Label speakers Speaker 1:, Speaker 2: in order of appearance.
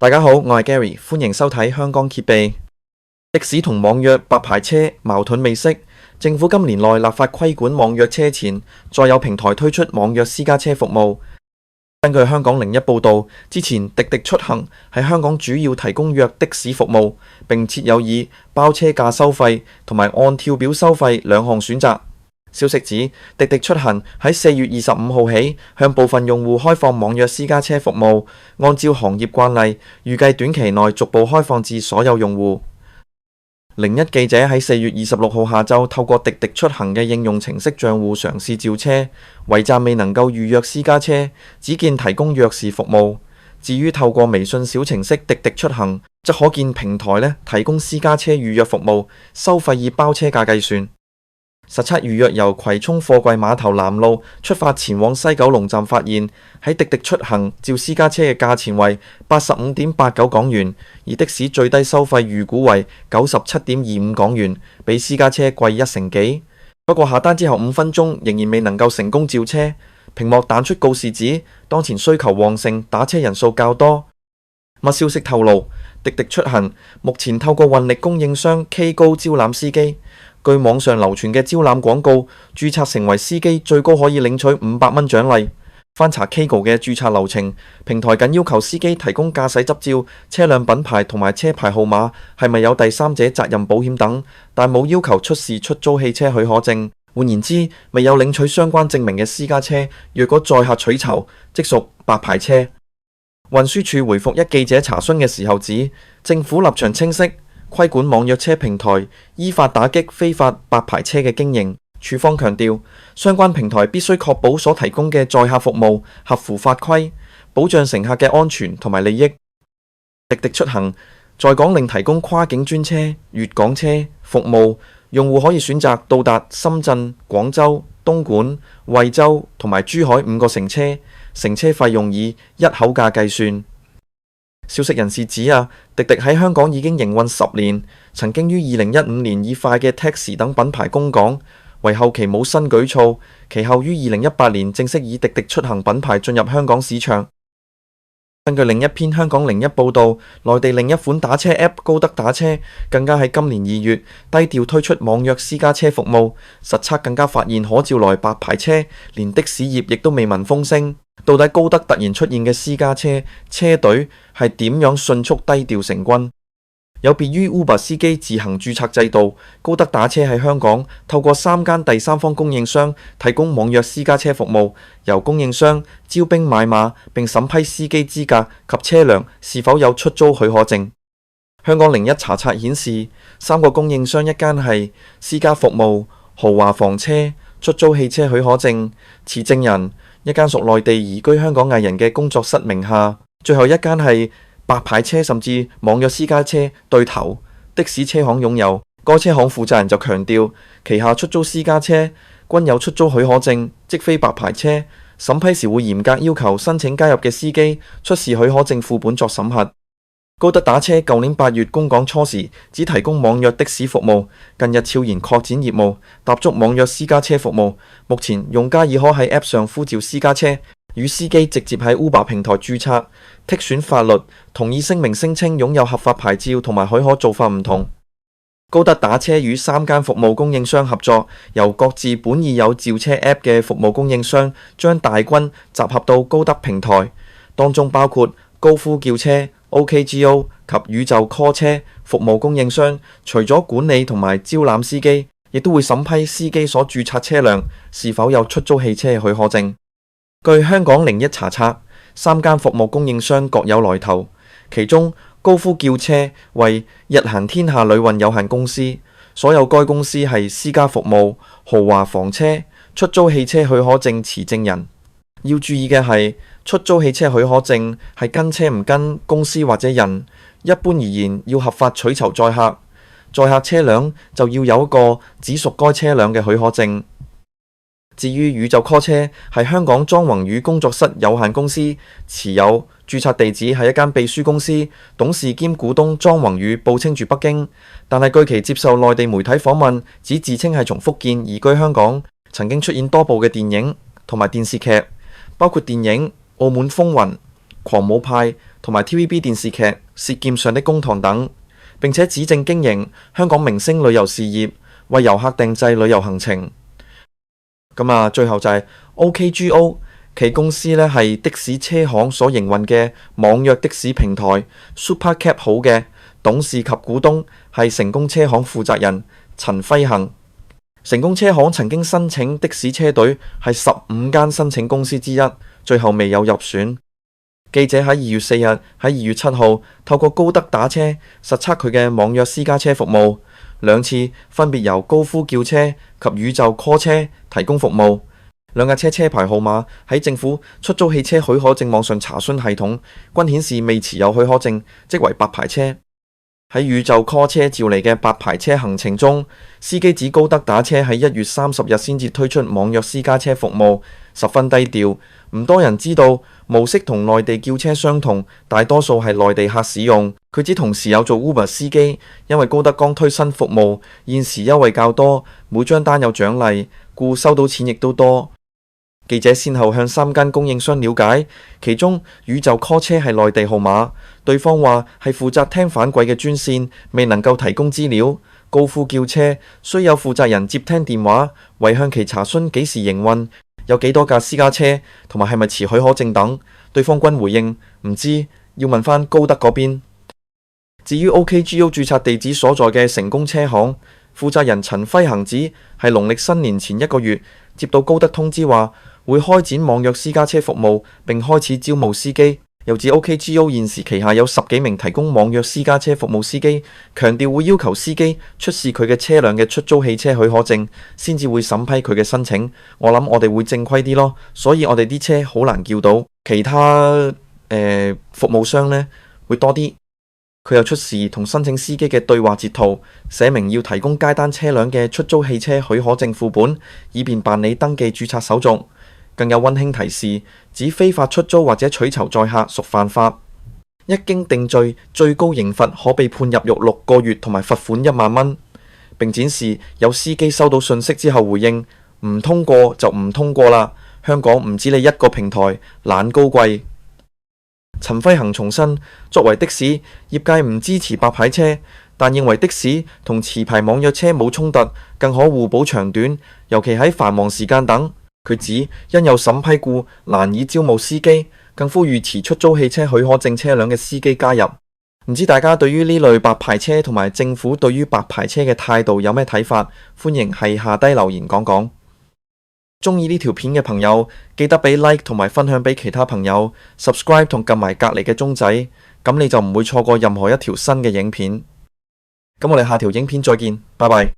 Speaker 1: 大家好，我係 Gary，歡迎收睇香港揭秘。的士同網約白牌車矛盾未息，政府今年內立法規管網約車前，再有平台推出網約私家車服務。根據香港01報道，之前滴滴出行喺香港主要提供約的士服務，並設有以包車價收費同埋按跳表收費兩項選擇。消息指，滴滴出行喺4月25號起向部分用戶開放網約私家車服務，按照行業慣例，預計短期內逐步開放至所有用戶。01記者喺4月26號下晝透過滴滴出行嘅應用程式賬戶嘗試召車，圍站未能夠預約私家車，只見提供約時服務。至於透過微信小程式滴滴出行，則可見平台提供私家車預約服務，收費以包車價計算。實測預約由葵涌貨櫃碼頭南路出發前往西九龍站，發現喺滴滴出行照私家車嘅價錢為85.89港元，而的士最低收費預估為97.25港元，比私家車貴1成幾。不過下單之後5分鐘仍然未能夠成功召車，屏幕彈出告示指當前需求旺盛，打車人數較多。乜消息透露，滴滴出行目前透過運力供應商 K 高招攬司機。據網上流傳嘅招攬廣告，註冊成為司機最高可以領取500蚊獎勵。翻查 Kgo 嘅註冊流程，平台僅要求司機提供駕駛執照、車輛品牌同埋車牌號碼，係咪有第三者責任保險等，但冇要求出示出租汽車許可證。換言之，未有領取相關證明嘅私家車，若果載客取酬，即屬白牌車。運輸署回覆一記者查詢嘅時候指，政府立場清晰，規管網約車平台，依法打擊非法白牌車嘅經營。署方強調，相關平台必須確保所提供嘅載客服務合乎法規，保障乘客嘅安全同埋利益。滴滴出行在港另提供跨境專車、粵港車服務，用戶可以選擇到達深圳、廣州、東莞、惠州同埋珠海5個乘車，乘車費用以一口價計算。消息人士指滴滴喺香港已經營運10年，曾經於2015年以快嘅 Taxi 等品牌供港，為後期冇新舉措，其後於2018年正式以滴滴出行品牌進入香港市場。根據另一篇香港01報道，內地另一款打車 App 高德打車更加喺今年2月低調推出網約私家車服務，實測更加發現可召來白牌車，連的士業亦都未聞風聲。到底高德突然出現嘅私家車車隊係點樣迅速低調成軍？有別於 Uber 司機自行註冊制度，高德打車喺香港透過3間第三方供應商提供網約私家車服務，由供應商招兵買馬並審批司機資格及車輛是否有出租許可證。香港01查冊顯示，3個供應商一間係私家服務、豪華房車、出租汽車許可證、持證人，一間屬內地移居香港藝人嘅工作室名下，最後一間係白牌車甚至網約私家車對頭的士車行擁有。該車行負責人就強調，旗下出租私家車均有出租許可證，即非白牌車。審批時會嚴格要求申請加入嘅司機出示許可證副本作審核。高德打車舊年8月供港初時只提供網約的士服務，近日悄然擴展業務，踏足網約私家車服務。目前用家已可喺 App 上呼召私家車，與司機直接喺 Uber 平台註冊，剔選法律，同意聲明聲稱擁有合法牌照同埋許可做法唔同。高德打車與3間服務供應商合作，由各自本已有召車 App 嘅服務供應商將大軍集合到高德平台，當中包括高夫叫車、OKGO 及宇宙 call 車服務供應商。除咗管理同埋招攬司機，亦都會審批司機所註冊車輛是否有出租汽車許可證。據香港01查冊，3間服務供應商各有來頭，其中高夫叫車為日行天下旅運有限公司，所有該公司係私家服務、豪華房車、出租汽車許可證持證人。要注意嘅係，出租汽車許可證係跟車唔跟公司或者人，一般而言要合法取酬載客，載客車輛就要有一個只屬該車輛嘅許可證。至於宇宙 call 車係香港莊宏宇工作室有限公司持有，註冊地址係一間秘書公司，董事兼股東莊宏宇報稱住北京，但係據其接受內地媒體訪問，只自稱係從福建移居香港，曾經出演多部嘅電影同埋電視劇，包括電影《澳門風雲》、狂舞派同埋 TVB 電視劇《舌劍上的公堂》等，並且指證經營香港明星旅遊事業，為遊客訂製旅遊行程。最後就係 OKGO， 其公司呢係的士車行所營運嘅網約的士平台 Supercab 好嘅董事及股東係成功車行負責人陳輝恒。成功車行曾經申請的士車隊係15間申請公司之一，最後未有入選。記者喺2月4日、喺2月7號透過高德打車實測佢嘅網約私家車服務，兩次分別由高夫叫車及宇宙 call 車提供服務。兩架車牌號碼喺政府出租汽車許可證網上查詢系統均顯示未持有許可證，即為白牌車。喺宇宙 call 車召嚟嘅白牌車行程中，司機指高德打車喺1月30日先至推出網約私家車服務，十分低調，唔多人知道。模式同內地叫車相同，大多數係內地客使用。佢指同時有做 Uber 司機，因為高德剛推新服務，現時優惠較多，每張單有獎勵，故收到錢亦都多。記者先後向3間供應商了解，其中宇宙 call 車係內地號碼，對方話係負責聽反饋嘅專線，未能夠提供資料。高夫叫車需有負責人接聽電話，為向其查詢幾時營運，有幾多架私家車，同埋係咪持許可證等，對方均回應唔知，要問返高德嗰邊。至於 OKGO 註冊地址所在嘅成功車行，負責人陳輝恒指係農曆新年前1個月接到高德通知話會開展網約私家車服務，並開始招募司機。又指 OKGO 現時旗下有10幾名提供網約私家車服務司機，強調會要求司機出示佢嘅車輛嘅出租汽車許可證，先至會審批佢嘅申請。我諗我哋會正規啲咯，所以我哋啲車好難叫到。其他服務商呢會多啲。佢又出示同申請司機嘅對話截圖，寫明要提供街單車輛嘅出租汽車許可證副本，以便辦理登記註冊手續。更有溫馨提示，指非法出租或者取酬載客屬犯法，一經定罪，最高刑罰可被判入獄6個月同埋罰款1萬蚊。並展示有司機收到信息之後回應唔通過就唔通過啦，香港唔止你一個平台，懶高貴。陳輝恒重申，作為的士業界唔支持白牌車，但認為的士同持牌網約車冇衝突，更可互補長短，尤其喺繁忙時間等。佢指因有審批故難以招募司機，更呼籲持出租汽車許可證車輛嘅司機加入。唔知大家對於呢類白牌車同埋政府對於白牌車嘅態度有咩睇法？歡迎喺下低留言講講。中意呢條片嘅朋友記得俾 like 同埋分享俾其他朋友 ，subscribe 同撳埋隔籬嘅鐘仔，咁你就唔會錯過任何一條新嘅影片。咁我哋下條影片再見，拜拜。